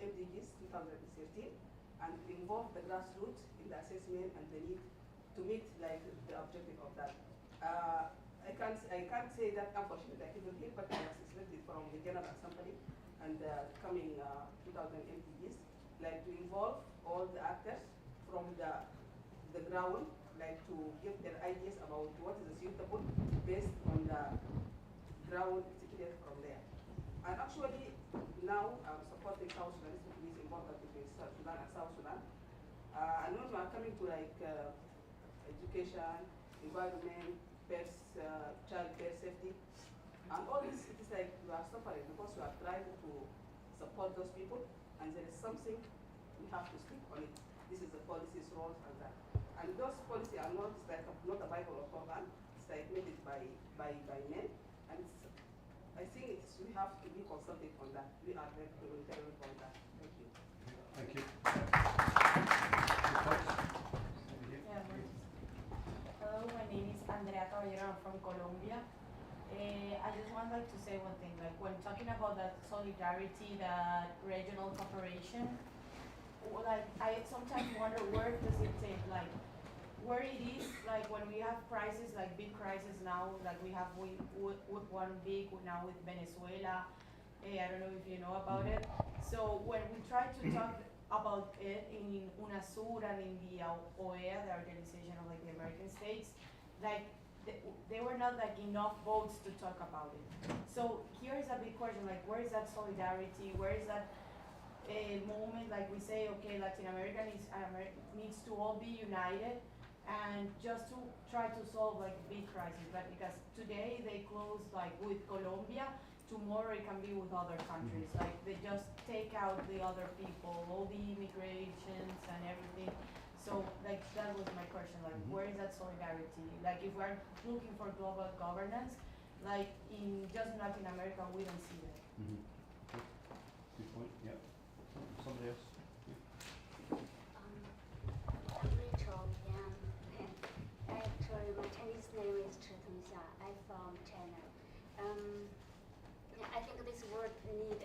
MDGs 2013 and to involve the grassroots in the assessment and the need to meet the objective of that. I can't say that unfortunately I couldn't hear, but I was expected from the General Assembly and the coming 2000 MDGs to involve all the actors from the ground, to give their ideas about what is suitable based on the ground executed from there. And actually, now I'm supporting South Sudan, which is involved between South Sudan and South Sudan. And when we are coming to education, environment, pets, child care safety, and all this, it is we are suffering because we are trying to support those people, and there is something we have to stick on it. This is the policies, roles, and that. And those policies are not not a Bible or Quran. It's made by men, and I think we have to be consulted on that. We are very terrible on that. Thank you. Thank you. Hello, my name is Andrea Caballero. I'm from Colombia. I just want to say one thing. When talking about that solidarity, that regional cooperation, I sometimes wonder where does it take? Where it is, when we have crises, big crises now, we have with one big now with Venezuela. I don't know if you know about it. So when we try to talk about it in UNASUR and in the OEA, the Organization of the American States, there were not enough votes to talk about it. So here is a big question, where is that solidarity? Where is that moment, we say, okay, Latin America needs to all be united and just to try to solve big crises. But because today they close with Colombia, tomorrow it can be with other countries. They just take out the other people, all the immigrations and everything. So that was my question, where is that solidarity? If we're looking for global governance, in just Latin America, we don't see that. Good point. Yep. Somebody else? I'm Rachel, and actually my Chinese name is Xia. I'm from China. I think this world need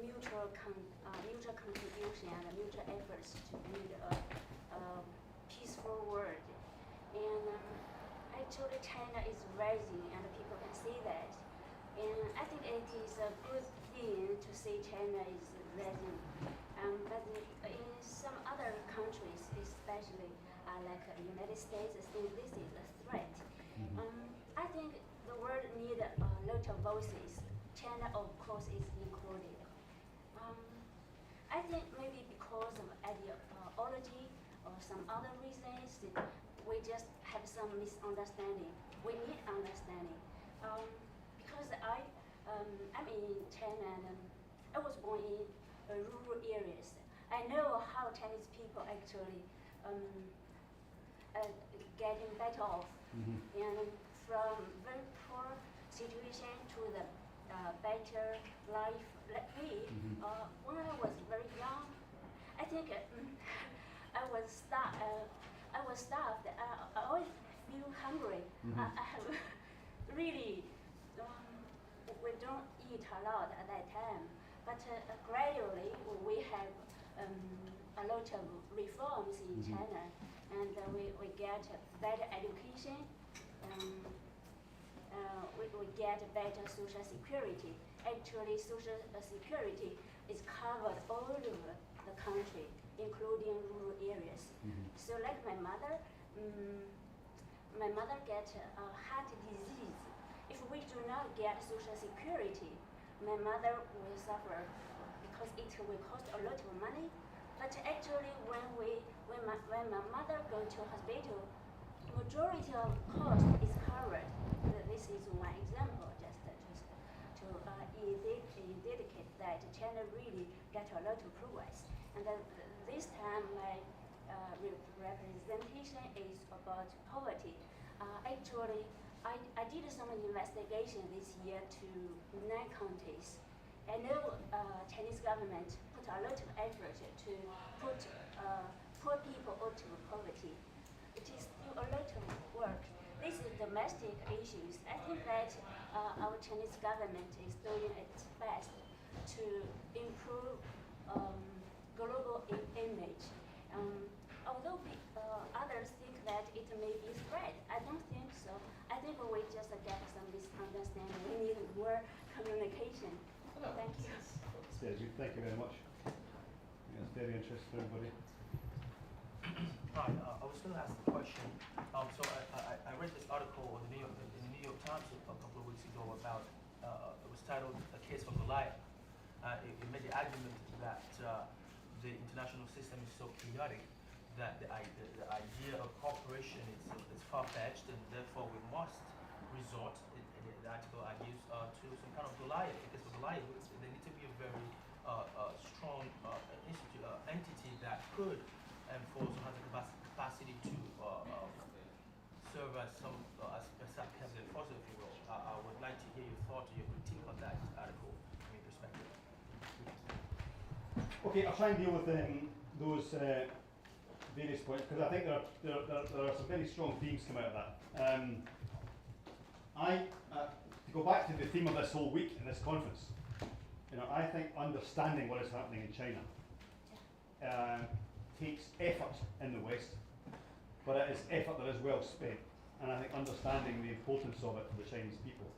mutual contribution and mutual efforts to build a peaceful world. And actually China is rising and people can see that. And I think it is a good thing to see China is rising. But in some other countries, especially like the United States, I think this is a threat. I think the world needs a lot of voices. China, of course, is included. I think maybe because of ideology or some other reasons, we just have some misunderstanding. We need understanding. Because I'm in China and I was born in rural areas. I know how Chinese people actually getting better off, and from very poor situation to the better life like me. When I was very young, I think I was starved. I always feel hungry. I have really we don't eat a lot at that time, but gradually we have a lot of reforms in China, and we get better education. We get better social security. Actually, social security is covered all over the country, including rural areas. So like my mother get a heart disease. If we do not get social security, my mother will suffer because it will cost a lot of money. But actually, when my mother go to hospital, majority of cost is covered. This is one example, just to indicate that China really get a lot of progress. And this time my representation is about poverty. Actually, I did some investigation this year to 9 counties. I know Chinese government put a lot of effort to put poor people out of poverty. It is still a lot of work. This is domestic issues. I think that our Chinese government is doing its best to improve global image. Although others think that it may be threat, I don't think so. I think we just get some misunderstanding. We need more communication. Thank you. That's very good. Thank you very much. That's very interesting for everybody. Hi, I was going to ask a question. So I read this article in the New York Times a couple of weeks ago about, it was titled "A Case for Goliath." It made the argument that the international system is so chaotic that the idea of cooperation is far-fetched, and therefore we must resort, the article argues, to some kind of Goliath. Because for Goliath, there needs to be a very strong entity that could enforce or has the capacity to serve as some as an enforcer, if you will. I would like to hear your thought or your critique on that article from your perspective. Okay, I'll try and deal with those various points, because I think there are some very strong themes come out of that. To go back to the theme of this whole week in this conference, I think understanding what is happening in China takes effort in the West, but it is effort that is well spent. And I think understanding the importance of it for the Chinese people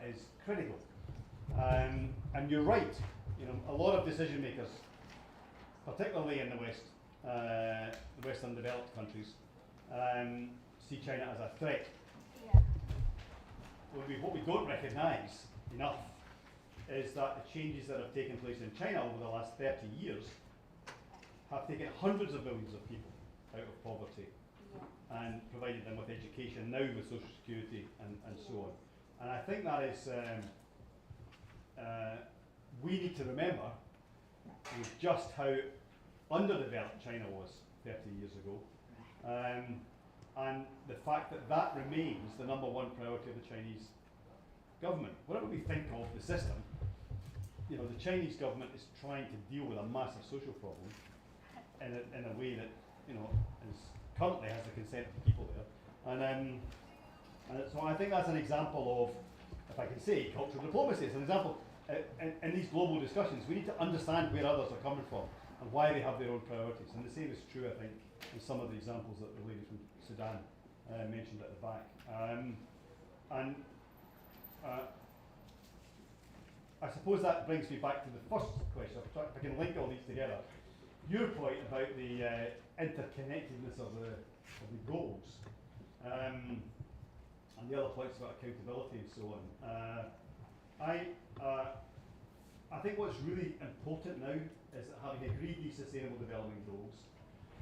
is critical. And you're right, a lot of decision makers, particularly in the West, the Western developed countries, see China as a threat. Yeah. What we don't recognise enough is that the changes that have taken place in China over the last 30 years have taken hundreds of millions of people out of poverty and provided them with education, now with social security and so on. And I think that is, we need to remember just how underdeveloped China was 30 years ago, and the fact that that remains the #1 priority of the Chinese government. Whatever we think of the system, you know, the Chinese government is trying to deal with a massive social problem in a way that, you know, currently has the consent of the people there. And so I think that's an example of, if I can say, cultural diplomacy. It's an example in these global discussions. We need to understand where others are coming from and why they have their own priorities. And the same is true, I think, in some of the examples that the lady from Sudan mentioned at the back. I suppose that brings me back to the first question. If I can link all these together. Your point about the interconnectedness of the goals, and the other points about accountability and so on. I think what's really important now is that having agreed these sustainable development goals,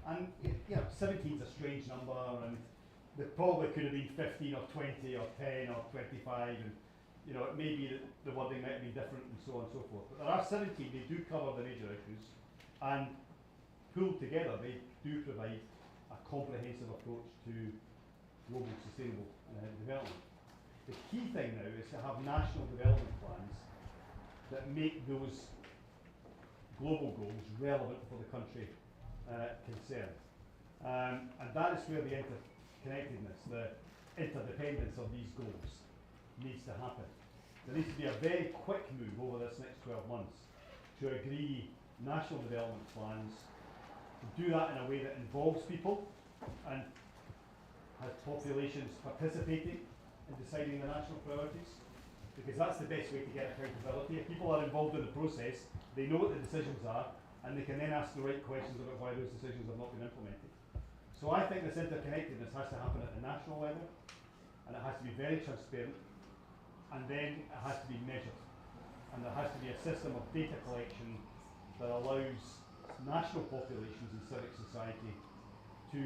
and you know, 17 is a strange number, and there probably could have been 15 or 20 or 10 or 25, and you know, it may be that the wording might be different and so on and so forth. But there are 17, they do cover the major issues, and pulled together, they do provide a comprehensive approach to global sustainable development. The key thing now is to have national development plans that make those global goals relevant for the country concerned. And that is where the interconnectedness, the interdependence of these goals needs to happen. There needs to be a very quick move over this next 12 months to agree national development plans, to do that in a way that involves people and has populations participating in deciding the national priorities, because that's the best way to get accountability. If people are involved in the process, they know what the decisions are, and they can then ask the right questions about why those decisions have not been implemented. So I think this interconnectedness has to happen at the national level, and it has to be very transparent, and then it has to be measured. And there has to be a system of data collection that allows national populations and civic society to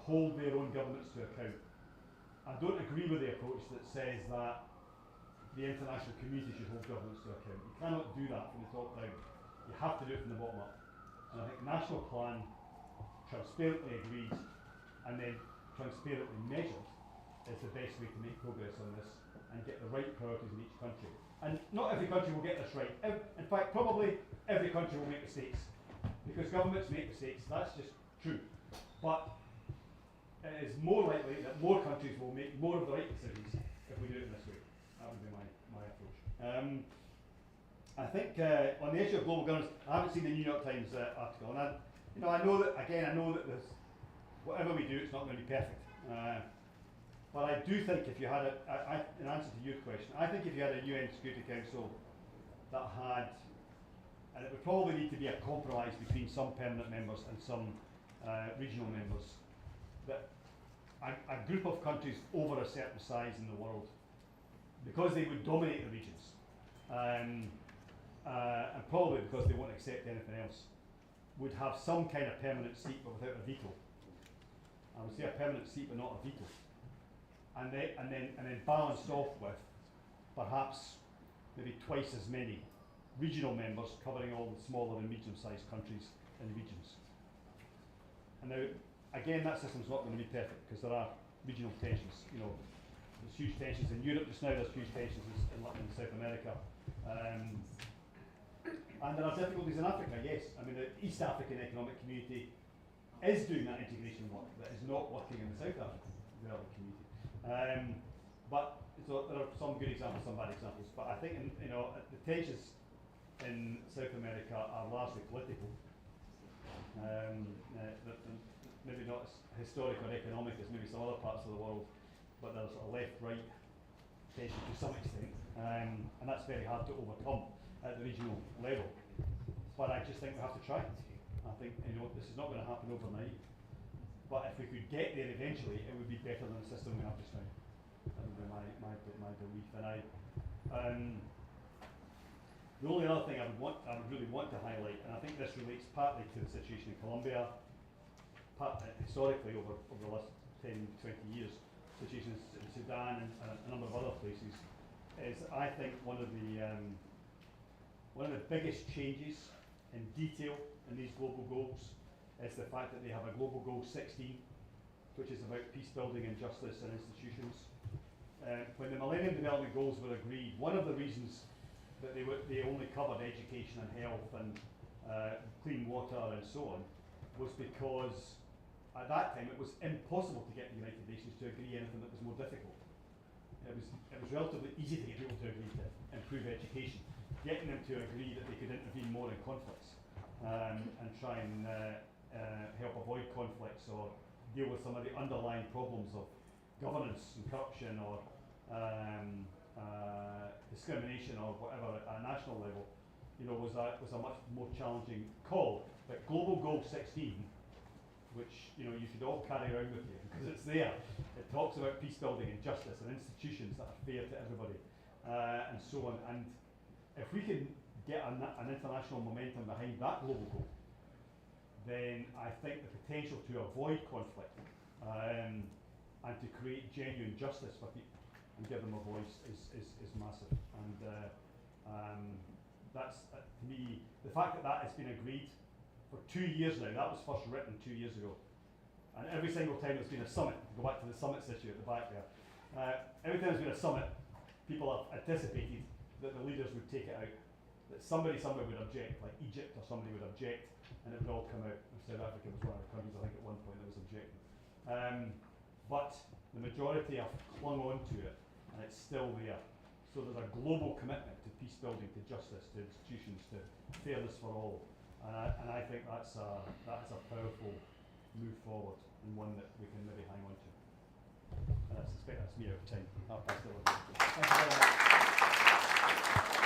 hold their own governments to account. I don't agree with the approach that says that the international community should hold governments to account. You cannot do that from the top down. You have to do it from the bottom up. And I think national plan, transparently agreed, and then transparently measured, is the best way to make progress on this and get the right priorities in each country. And not every country will get this right. In fact, probably every country will make mistakes, because governments make mistakes. That's just true. But it is more likely that more countries will make more of the right decisions if we do it in this way. That would be my approach. I think on the issue of global governance, I haven't seen the New York Times article, and I know that there's, whatever we do, it's not going to be perfect. But I do think if you had in answer to your question, I think if you had a UN Security Council that had, and it would probably need to be a compromise between some permanent members and some regional members, that a group of countries over a certain size in the world, because they would dominate the regions, and probably because they won't accept anything else, would have some kind of permanent seat but without a veto. I would say a permanent seat but not a veto. And then balanced off with perhaps maybe twice as many regional members covering all the smaller and medium-sized countries and regions. And now, again, that system's not going to be perfect because there are regional tensions. You know, there's huge tensions in Europe just now. There's huge tensions in South America, and there are difficulties in Africa. Yes, I mean the East African Economic Community is doing that integration work that is not working in the South African development community. But so there are some good examples, some bad examples. But I think the tensions in South America are largely political. Maybe not as historic or economic as maybe some other parts of the world, but there's a left-right tension to some extent, and that's very hard to overcome at the regional level. But I just think we have to try. I think this is not going to happen overnight, but if we could get there eventually, it would be better than the system we have just now. That would be my belief. And the only other thing I would really want to highlight, and I think this relates partly to the situation in Colombia, historically over the last 10, 20 years, situations in Sudan and a number of other places, is I think one of the biggest changes in detail in these global goals is the fact that they have a global goal 16, which is about peace building and justice and institutions. When the Millennium Development Goals were agreed, one of the reasons that they only covered education and health and clean water and so on, was because at that time it was impossible to get the United Nations to agree anything that was more difficult. It was relatively easy to get people to agree to improve education. Getting them to agree that they could intervene more in conflicts and try and help avoid conflicts or deal with some of the underlying problems of governance and corruption or discrimination or whatever at a national level, was a much more challenging call. But Global Goal 16, which you should all carry around with you because it's there. It talks about peace building and justice and institutions that are fair to everybody and so on. And if we can get an international momentum behind that global goal, then I think the potential to avoid conflict and to create genuine justice for people and give them a voice is massive. And that's, to me, the fact that has been agreed for 2 years now. That was first written 2 years ago. And every single time there's been a summit, go back to the summits issue at the back there, every time there's been a summit, people have anticipated that the leaders would take it out, that somebody somewhere would object, like Egypt or somebody would object, and it would all come out. And South Africa was one of the countries, I think, at one point that was objecting. But the majority have clung on to it, and it's still there. So there's a global commitment to peace building, to justice, to institutions, to fairness for all. And I think that's a powerful move forward, and one that we can maybe hang on to. And I suspect that's me out of time. I'll pass it over. Thank you very much.